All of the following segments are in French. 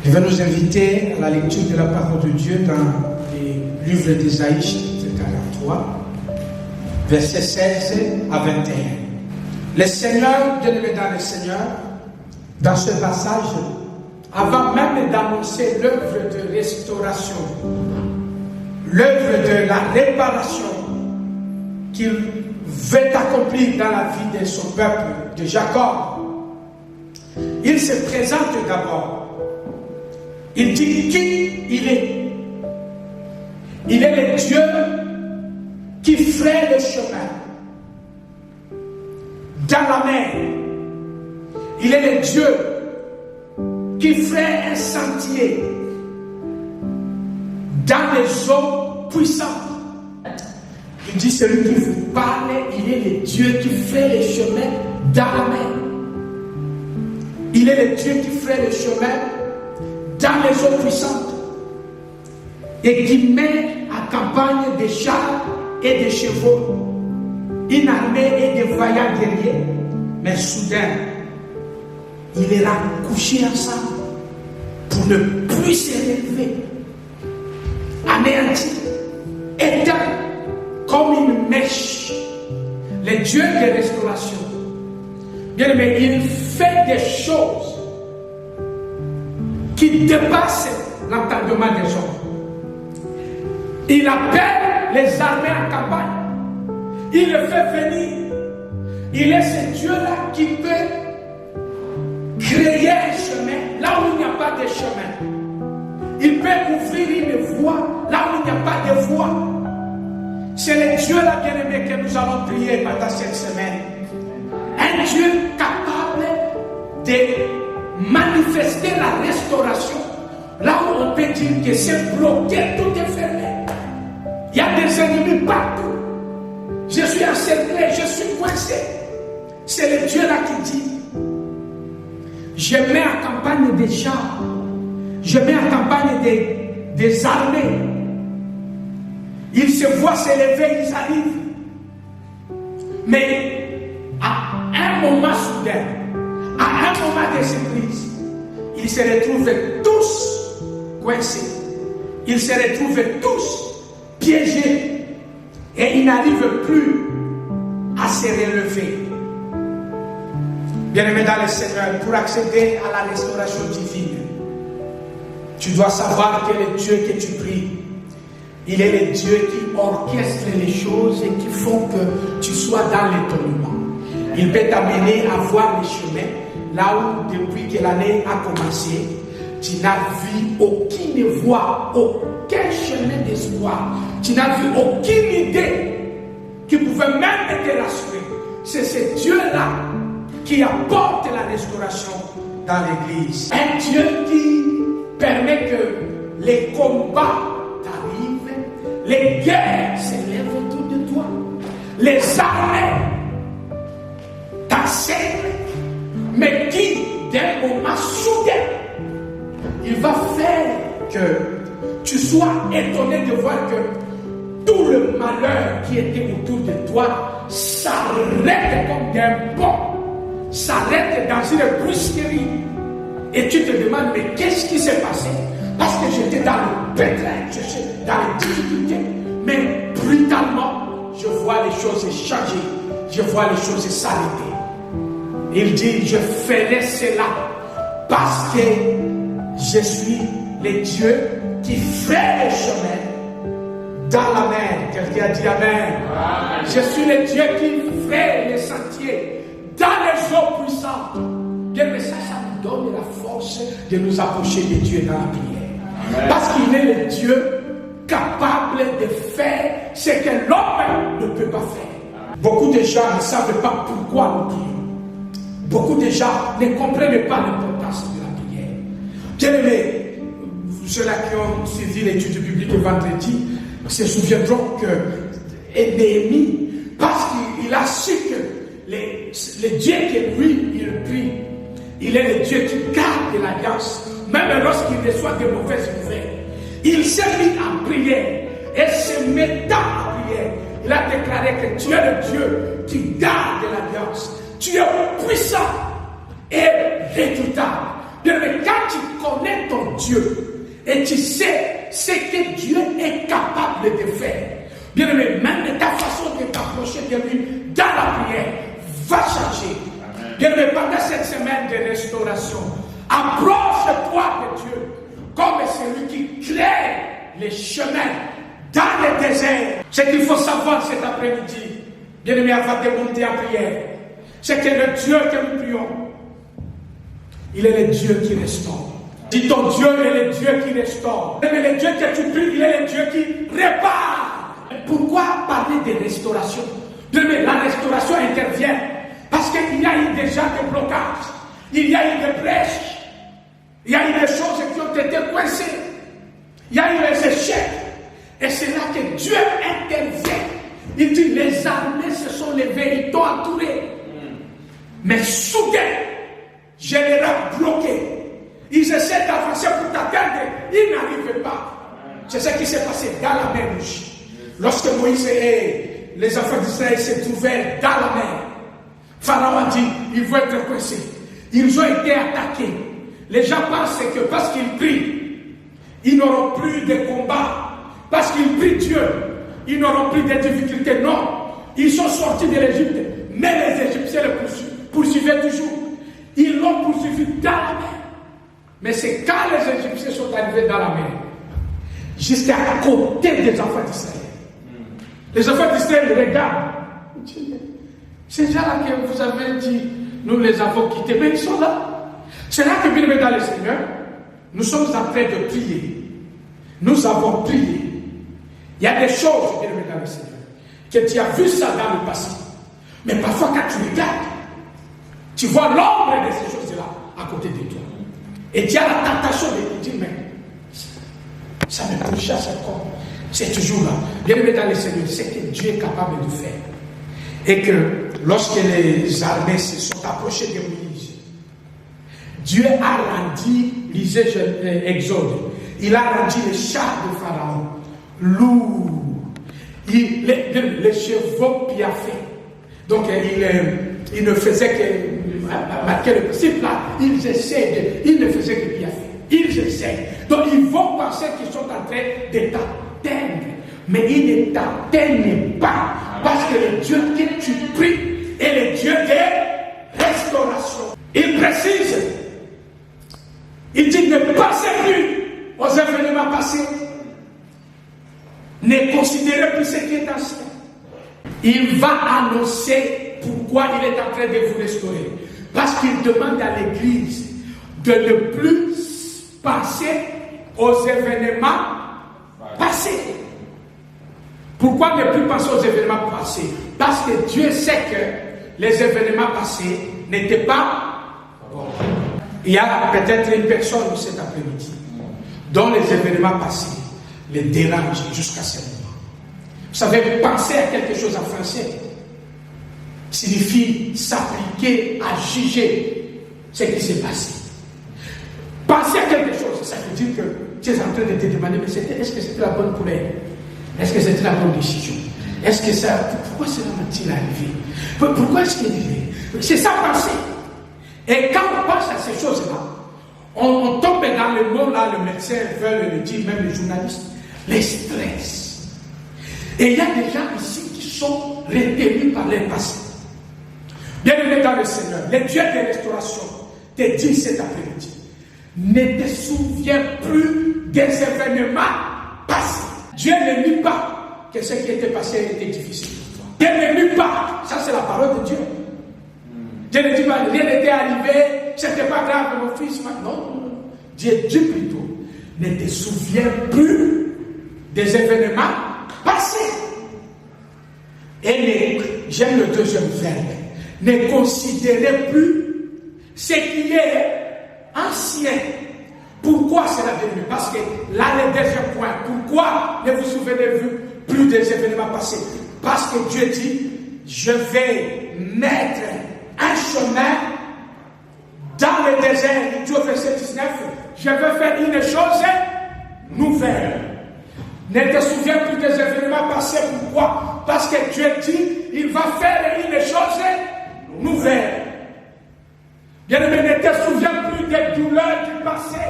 Je vais nous inviter à la lecture de la parole de Dieu dans les livres d'Ésaïe, chapitre 43, versets 16 à 21. Le Seigneur, bien-aimé dans le Seigneur, dans ce passage, avant même d'annoncer l'œuvre de restauration, l'œuvre de la réparation qu'il veut accomplir dans la vie de son peuple, de Jacob, il se présente d'abord. Il dit qui il est. Il est le Dieu qui fraye le chemin dans la mer. Il est le Dieu qui fraye un sentier dans les eaux puissantes. Il dit celui qui vous parle, il est le Dieu qui fraye le chemin dans la mer. Il est le Dieu qui fraye le chemin dans les eaux puissantes et qui met en campagne des chars et des chevaux, une armée et des vaillants guerriers, mais soudain, il ira coucher ensemble pour ne plus se relever, anéanti, éteint comme une mèche. Le Dieu de restauration, bien aimé, il fait des choses qui dépasse l'entendement des hommes. Il appelle les armées en campagne. Il le fait venir. Il est ce Dieu-là qui peut créer un chemin là où il n'y a pas de chemin. Il peut ouvrir une voie là où il n'y a pas de voie. C'est le Dieu-là, bien-aimé, que nous allons prier pendant cette semaine. Un Dieu capable de manifester la restauration là où on peut dire que c'est bloqué, tout est fermé. Il y a des ennemis partout. Je suis encerclé, je suis coincé. C'est le Dieu là qui dit je mets en campagne des chars, je mets en campagne des armées. Ils se voient s'élever, ils arrivent. Mais à un moment soudain, à un moment de surprise, ils se retrouvent tous coincés. Ils se retrouvent tous piégés. Et ils n'arrivent plus à se relever. Bien-aimé dans le Seigneur, pour accéder à la restauration divine, tu dois savoir que le Dieu que tu pries, il est le Dieu qui orchestre les choses et qui font que tu sois dans l'étonnement. Il peut t'amener à voir les chemins là où, depuis que l'année a commencé, tu n'as vu aucune voie, aucun chemin d'espoir. Tu n'as vu aucune idée qui pouvait même te rassurer. C'est ce Dieu-là qui apporte la restauration dans l'Église. Un Dieu qui permet que les combats t'arrivent, les guerres s'élèvent autour de toi, les armées t'enseignent, mais qui, d'un moment soudain, il va faire que tu sois étonné de voir que tout le malheur qui était autour de toi s'arrête comme d'un pont, s'arrête dans une brusquerie. Et tu te demandes, mais qu'est-ce qui s'est passé? Parce que j'étais dans le pétrin, j'étais dans les difficultés. Mais brutalement, je vois les choses changer, je vois les choses s'arrêter. Il dit, je ferai cela parce que je suis le Dieu qui fait le chemin dans la mer. Quelqu'un a dit Amen. Amen. Je suis le Dieu qui fait les sentiers dans les eaux puissantes. Bien, mais ça nous donne la force de nous approcher de Dieu dans la prière. Amen. Parce qu'il est le Dieu capable de faire ce que l'homme ne peut pas faire. Beaucoup de gens ne savent pas pourquoi nous prions. Beaucoup de gens ne comprennent pas l'importance de la prière. Bien-aimés, ceux-là qui ont suivi l'étude biblique vendredi se souviendront que Néhémie, parce qu'il a su que le Dieu que lui, il prie, il est le Dieu qui garde l'alliance, même lorsqu'il reçoit de mauvaises nouvelles. Il s'est mis en prière, et se mettant en prière, il a déclaré que tu es le Dieu qui garde l'alliance. Tu es puissant et redoutable. Mais quand tu connais ton Dieu. Et tu sais ce que Dieu est capable de faire. Bien-aimé, même ta façon de t'approcher de lui dans la prière va changer. Bien-aimé, pendant cette semaine de restauration, approche-toi de Dieu comme celui qui crée les chemins dans le désert. Ce qu'il faut savoir cet après-midi, bien-aimé, avant de monter en prière, c'est que le Dieu que nous prions, il est le Dieu qui restaure. Dis ton Dieu est le Dieu qui restaure. Mais le Dieu que tu pries, il est le Dieu qui répare. Pourquoi parler de restauration? Mais la restauration intervient parce qu'il y a eu déjà des blocages, il y a eu des brèches, il y a eu des choses qui ont été coincées, il y a eu des échecs. Et c'est là que Dieu intervient. Il dit les armées se sont levées, ils t'ont entouré. Mais soudain, je les ai bloqués. Ils essaient d'avancer pour t'atteindre, ils n'arrivent pas. C'est ce qui s'est passé dans la mer Rouge. Lorsque Moïse et les enfants d'Israël se trouvaient dans la mer, Pharaon a dit, ils vont être coincés. Ils ont été attaqués. Les gens pensent que parce qu'ils prient, ils n'auront plus de combat. Parce qu'ils prient Dieu, ils n'auront plus de difficultés. Non, ils sont sortis de l'Égypte, mais les Égyptiens les poursuivaient toujours. Ils l'ont poursuivi dans la mer. Mais c'est quand les Égyptiens sont arrivés dans la mer, jusqu'à côté des enfants d'Israël. Les enfants d'Israël regardent. Ces gens-là que vous avez dit, nous les avons quittés, mais ils sont là. C'est là que, bien aimé dans le Seigneur, nous sommes en train de prier. Nous avons prié. Il y a des choses, bien aimé dans le Seigneur, que tu as vu ça dans le passé. Mais parfois, quand tu regardes, tu vois l'ombre de ces choses-là à côté de toi. Et tu as la tentation de te dire, mais ça me pourchasse encore. C'est toujours là. Bien aimé dans le Seigneur, c'est que Dieu est capable de faire. Et que lorsque les armées se sont approchées de Moïse, Dieu a rendu, lisez Exode, il a rendu les chars de Pharaon lourds. Les chevaux piaffaient. Donc il ne faisait que marquer le principe là. Ils ne faisaient que piaffer. Ils essaient. Donc ils vont penser qu'ils sont en train de t'atteindre. Mais ils ne t'atteignent pas. Parce que le Dieu que tu pries est le Dieu de restauration. Il précise. Il dit ne pensez plus aux événements passés. Ne considérez plus ce qui est ancien. Il va annoncer pourquoi il est en train de vous restaurer. Parce qu'il demande à l'Église de ne plus penser aux événements passés. Pourquoi ne plus penser aux événements passés? Parce que Dieu sait que les événements passés n'étaient pas bons. Il y a peut-être une personne cet après-midi dont les événements passés les dérangent jusqu'à ce moment. Vous savez, penser à quelque chose en français signifie s'appliquer à juger ce qui s'est passé. Penser à quelque chose, ça veut dire que tu es en train de te demander, mais est-ce que c'était la bonne pour elle? Est-ce que c'était la bonne décision? Est-ce que ça... Pourquoi cela m'est-il arrivé? Pourquoi est-ce qu'il est? C'est ça penser. Et quand on pense à ces choses-là, on tombe dans le mot là, le médecin veut le dire, même les journalistes, les stress. Et il y a des gens ici qui sont retenus par les passés. Bienvenue dans le Seigneur. Le Dieu de restauration te dit cet après-midi, ne te souviens plus des événements passés. Dieu ne nie pas que ce qui était passé était difficile pour toi. Dieu ne nie pas. Ça, c'est la parole de Dieu. Dieu ne dit pas, rien n'était arrivé, c'était pas grave, mon fils. Non. Dieu dit plutôt, ne te souviens plus des événements passés. Et j'aime le deuxième verbe, ne considérez plus ce qui est ancien. Pourquoi cela devenu? Parce que là, le deuxième point, pourquoi ne vous souvenez plus des événements passés? Parce que Dieu dit, je vais mettre un chemin dans le désert. Il dit au verset 19, je vais faire une chose nouvelle. Ne te souviens plus des événements passés. Pourquoi? Parce que Dieu dit, il va faire une chose nouvelle. Bien-aimé, ne te souviens plus des douleurs du passé.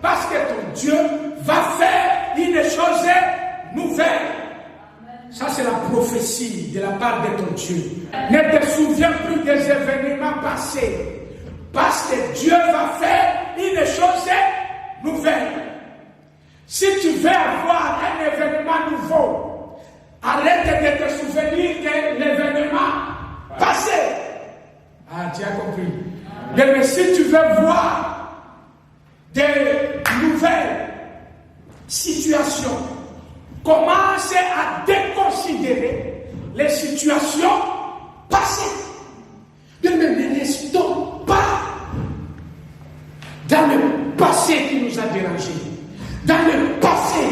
parce que ton Dieu va faire une chose nouvelle. Ça, c'est la prophétie de la part de ton Dieu. Ne te souviens plus des événements passés, parce que Dieu va faire une chose nouvelle. Si tu veux avoir un événement nouveau, arrête de te souvenir de l'événement passé. Ah, tu as compris. Mais si tu veux voir des nouvelles situations, commence à déconsidérer les situations passées. Mais ne restons pas dans le passé qui nous a dérangés, dans le passé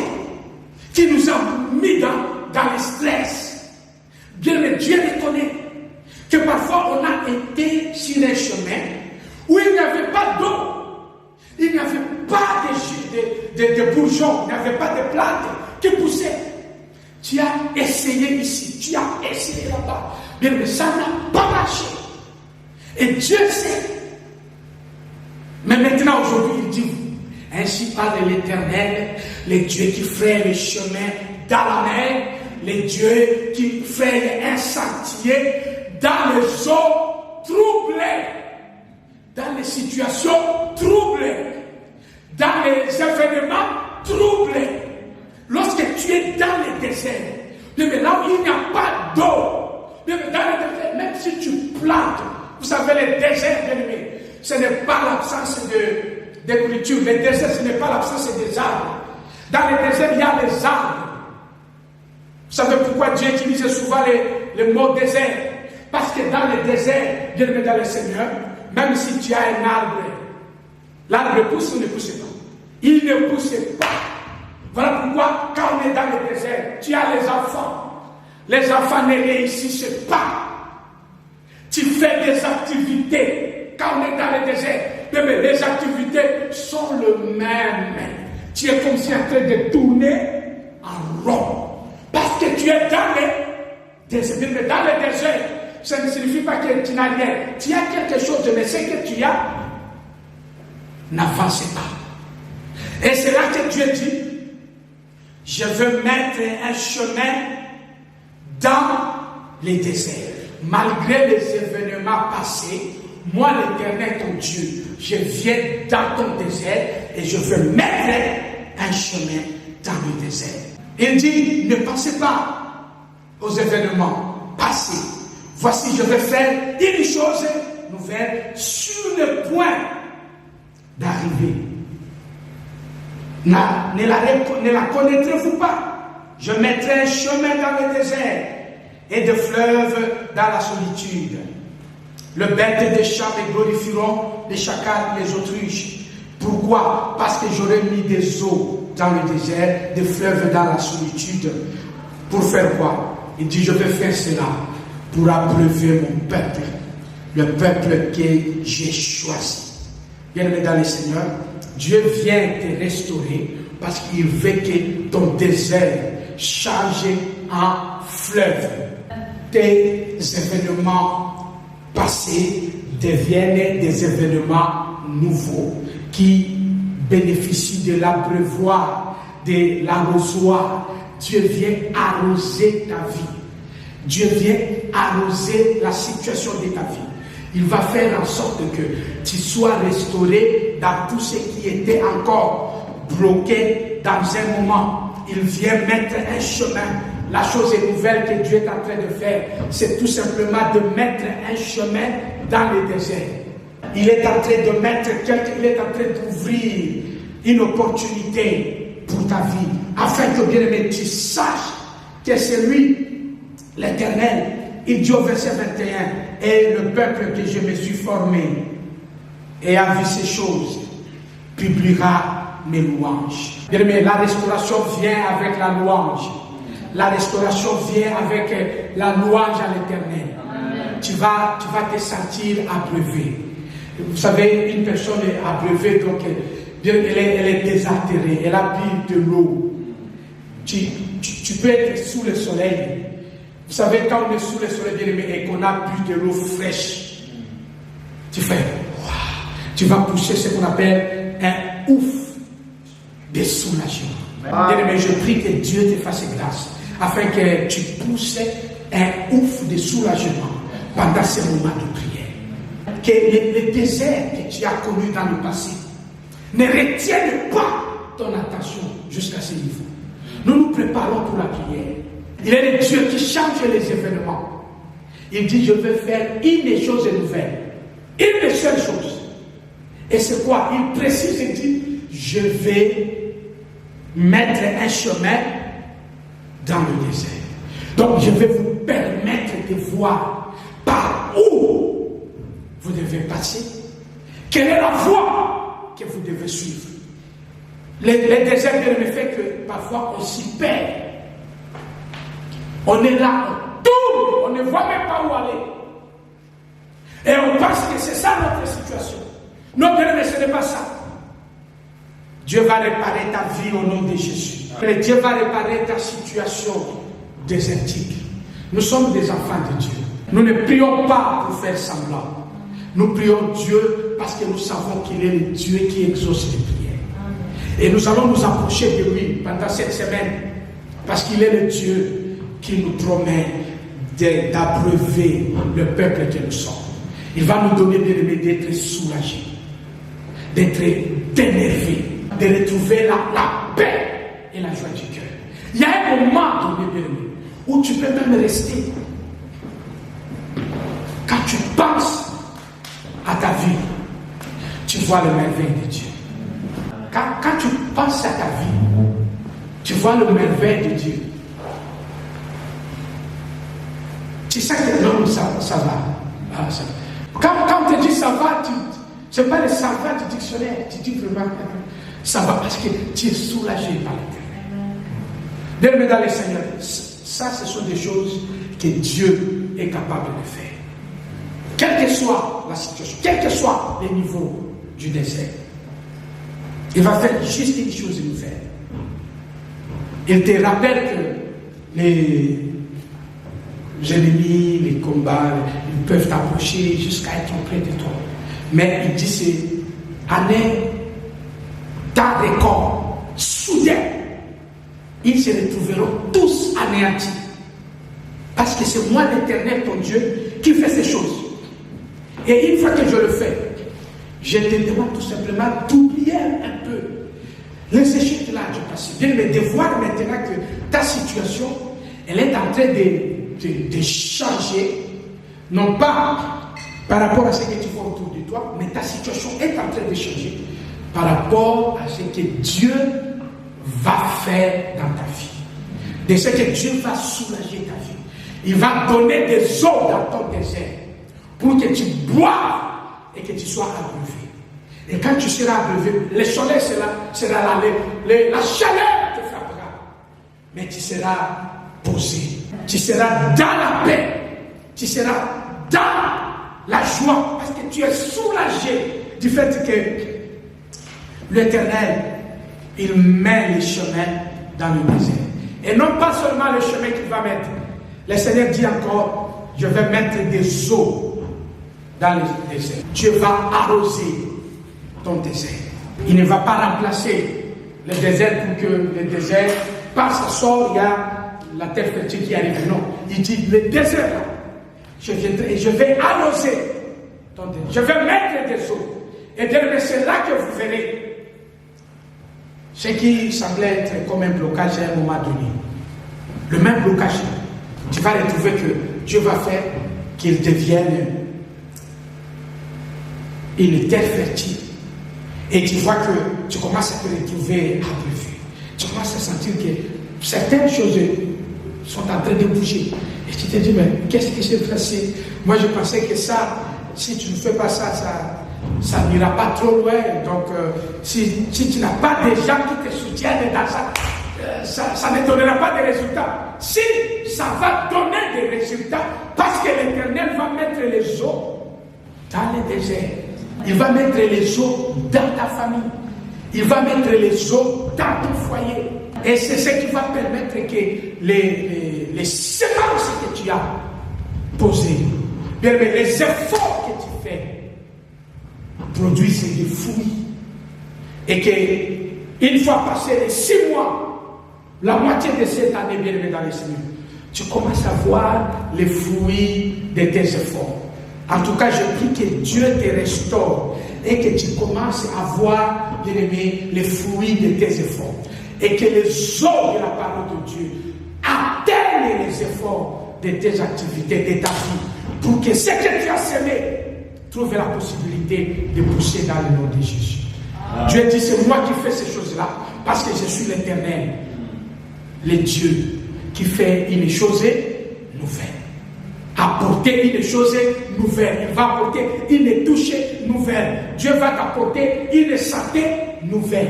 qui nous a mis dans le stress. Bien, mais Dieu reconnaît que parfois on a été sur un chemin où il n'y avait pas d'eau, il n'y avait pas de bourgeons, il n'y avait pas de plantes qui poussaient. Tu as essayé ici, tu as essayé là-bas, bien, mais ça n'a pas marché. Et Dieu sait. Mais maintenant, aujourd'hui, il dit, ainsi parle l'Éternel, le Dieu qui fraye les chemins dans la mer, le Dieu qui fraye un sentier dans les eaux troublées, dans les situations troublées, dans les événements troublés. Lorsque tu es dans le désert, mais là où il n'y a pas d'eau, mais dans le désert, même si tu plantes, vous savez, le désert, bien aimé, ce n'est pas l'absence de nourriture. Le désert, ce n'est pas l'absence des arbres. Dans le désert, il y a des arbres. Vous savez pourquoi Dieu utilise souvent le mot désert? Parce que dans le désert, bien aimé dans le Seigneur, même si tu as un arbre, l'arbre pousse ou ne pousse pas? Il ne pousse pas. Voilà pourquoi, quand on est dans le désert, tu as les enfants. Les enfants ne réussissent pas. Tu fais des activités. Quand on est dans le désert, mais les activités sont les mêmes. Tu es comme si en train de tourner en rond. Parce que tu es dans le désert. Mais dans le désert, ça ne signifie pas que tu n'as rien. Tu as quelque chose, mais ce que tu as, n'avance pas. Et c'est là que Dieu dit, je veux mettre un chemin dans les déserts. Malgré les événements passés, moi l'Éternel ton Dieu, je viens dans ton désert et je veux mettre un chemin dans le désert. Il dit, ne pensez pas aux événements passés. Voici, je vais faire une chose nouvelle sur le point d'arriver. Ne la connaîtrez-vous pas? Je mettrai un chemin dans le désert et des fleuves dans la solitude. Le bête des champs me glorifieront, les chacals, les autruches. Pourquoi? Parce que j'aurai mis des eaux dans le désert, des fleuves dans la solitude. Pour faire quoi? Il dit, je vais faire cela pour abreuver mon peuple, le peuple que j'ai choisi. Bien-aimé dans le Seigneur, Dieu vient te restaurer parce qu'il veut que ton désert change en fleuve. Tes événements passés deviennent des événements nouveaux qui bénéficient de l'abreuvoir, de l'arrosoir. Dieu vient arroser ta vie. Dieu vient arroser la situation de ta vie. Il va faire en sorte que tu sois restauré dans tout ce qui était encore bloqué dans un moment. Il vient mettre un chemin. La chose nouvelle que Dieu est en train de faire, c'est tout simplement de mettre un chemin dans le désert. Il est en train de mettre il est en train d'ouvrir une opportunité pour ta vie, afin que, bien aimé, tu saches que c'est lui, l'Éternel. Il dit au verset 21, et le peuple que je me suis formé et a vu ces choses, publiera mes louanges. Bien aimé, la restauration vient avec la louange. La restauration vient avec la louange à l'Éternel. Tu vas te sentir abreuvé. Vous savez, une personne est abreuvée, donc elle est désaltérée, elle a bu de l'eau. Tu peux être sous le soleil. Vous savez, quand on est sous le soleil bien aimé et qu'on a bu de l'eau fraîche, tu fais, wow, tu vas pousser ce qu'on appelle un ouf. soulagement. Bien-aimé, je prie que Dieu te fasse grâce afin que tu pousses un ouf de soulagement pendant ces moments de prière. Que le désert que tu as connu dans le passé ne retienne pas ton attention jusqu'à ce niveau. Nous nous préparons pour la prière. Il est le Dieu qui change les événements. Il dit, je vais faire une chose nouvelle. Une seule chose. Et c'est quoi? Il précise et dit, je vais mettre un chemin dans le désert. Donc je vais vous permettre de voir par où vous devez passer. Quelle est la voie que vous devez suivre? Les déserts me fait que parfois on s'y perd. On est là, on tourne, on ne voit même pas où aller. Et on pense que c'est ça notre situation. Non, bien-aimé, ce n'est pas ça. Dieu va réparer ta vie au nom de Jésus. Et Dieu va réparer ta situation désertique. Nous sommes des enfants de Dieu. Nous ne prions pas pour faire semblant. Nous prions Dieu parce que nous savons qu'il est le Dieu qui exauce les prières. Et nous allons nous approcher de lui pendant cette semaine parce qu'il est le Dieu qui nous promet d'abreuver le peuple que nous sommes. Il va nous donner d'être soulagés, d'être énervés, de retrouver la paix et la joie du cœur. Il y a un moment donné où tu peux même rester. Quand tu penses à ta vie, tu vois le merveille de Dieu. Quand tu penses à ta vie, tu vois le merveille de Dieu. Tu sais que non, ça va. Ah, ça va. Quand on te dit ça va, ce n'est pas le ça va du dictionnaire. Tu dis vraiment ça va parce que tu es soulagé par l'éternel. Bien, dans les Seigneurs, ça, ce sont des choses que Dieu est capable de faire. Quelle que soit la situation, quel que soit le niveau du désert, il va faire juste une chose nouvelle. Il te rappelle que les ennemis, les combats, ils peuvent t'approcher jusqu'à être près de toi. Mais il dit, c'est année ta récolte, soudain, ils se retrouveront tous anéantis. Parce que c'est moi l'Éternel, ton Dieu, qui fait ces choses. Et une fois que je le fais, je te demande tout simplement d'oublier un peu les échecs là du passé. Bien, mais de voir maintenant que ta situation, elle est en train de changer, non pas par rapport à ce que tu vois autour de toi, mais ta situation est en train de changer par rapport à ce que Dieu va faire dans ta vie. De ce que Dieu va soulager ta vie. Il va donner des eaux dans ton désert pour que tu boives et que tu sois abreuvé. Et quand tu seras abreuvé, le soleil sera là, la chaleur te frappera. Mais tu seras posé. Tu seras dans la paix. Tu seras dans la joie. Parce que tu es soulagé du fait que l'Éternel, il met les chemins dans le désert. Et non pas seulement le chemin qu'il va mettre. Le Seigneur dit encore, je vais mettre des eaux dans le désert. Dieu va arroser ton désert. Il ne va pas remplacer le désert pour que le désert passe, sort, il y a la terre fertile qui arrive. Non, il dit le désert là, je viendrai et je vais arroser ton désert. Je vais mettre des eaux. Et c'est là que vous verrez ce qui semblait être comme un blocage à un moment donné. Le même blocage, tu vas retrouver que Dieu va faire qu'il devienne une terre fertile. Et tu vois que tu commences à te retrouver abreuvé. Tu commences à sentir que certaines choses sont en train de bouger. Et tu te dis, mais qu'est-ce qui s'est passé? Moi, je pensais que ça, si tu ne fais pas ça, ça n'ira pas trop loin. Donc, si tu n'as pas des gens qui te soutiennent dans ça ne donnera pas de résultats. Si, ça va donner des résultats parce que l'Éternel va mettre les eaux dans le désert. Il va mettre les eaux dans ta famille. Il va mettre les eaux dans ton foyer. Et c'est ce qui va permettre que les semences que tu as posées, bien, les efforts que tu fais, produisent des fruits. Et que Une fois passé les 6 mois, la moitié de cette année, bien aimé dans le Seigneur, tu commences à voir les fruits de tes efforts. En tout cas, je prie que Dieu te restaure et que tu commences à voir, bien aimé, les fruits de tes efforts. Et que les eaux de la parole de Dieu atteignent les efforts de tes activités, de ta vie, pour que ce que tu as semé trouve la possibilité de pousser dans le nom de Jésus. Dieu dit, c'est moi qui fais ces choses-là, parce que je suis l'Éternel, le Dieu qui fait une chose nouvelle. Apporter une chose nouvelle. Il va apporter une touche nouvelle. Dieu va t'apporter une santé nouvelle.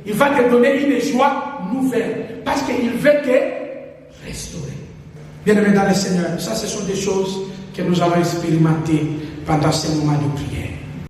Il va te donner une joie nouvelle. Parce qu'il veut te restaurer. Bien-aimés dans le Seigneur, ça ce sont des choses que nous allons expérimenter pendant ces moments de prière.